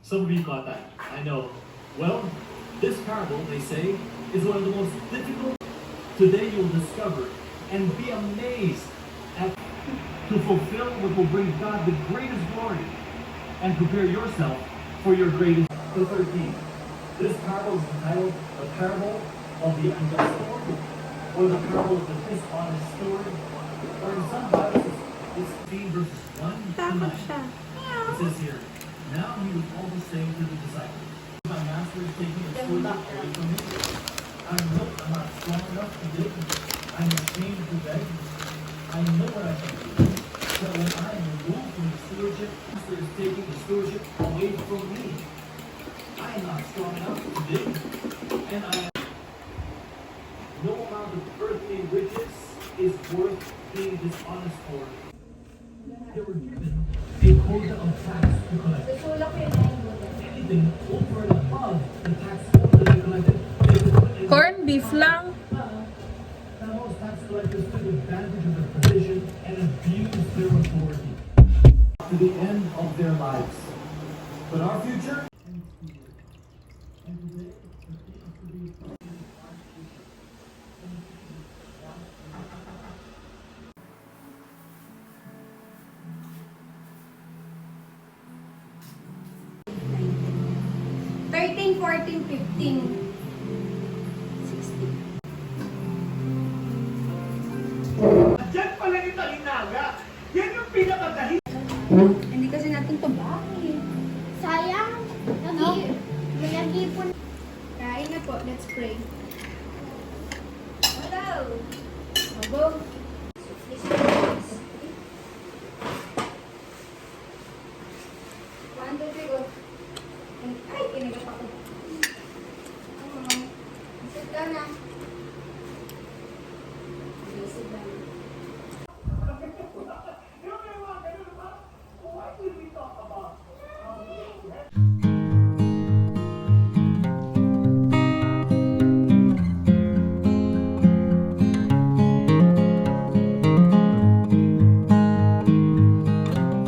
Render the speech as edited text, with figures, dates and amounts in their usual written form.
Some of you caught that. I know. Well, this parable, they say, is one of the most difficult. Today you'll discover and be amazed at to fulfill what will bring God the greatest glory and prepare yourself for your greatest. The 13. This parable is entitled The Parable of the Unjust Steward, or the Parable of the Dishonest Steward, or in some Bibles, it's 15 verses 1 to 9. It says here, now he was also saying to the disciples, my master is taking a stewardship away from me. I know I'm not strong enough to dig. I'm ashamed to beg. I know what I can do. But when I am removed from the stewardship, the master is taking the stewardship away from me. I am not strong enough to dig, and I am no amount of earthly riches is worth being dishonest for. They were given a quota of tax to collect. Anything over and above the tax quota they collected, they could put in. Corn beef lang. Now most tax collectors took advantage of their position and abused their authority to the end of their lives. But our future. $13, $14, $15, $16. Diyan pala kita hinaga. Yan yung pinakadahi. Hindi kasi natin to bakit. Sayang. May nag-ipon. Kain na po. Let's pray. Hello. Go. One, two, three, go. Ay, kinagat ako. Sit down na.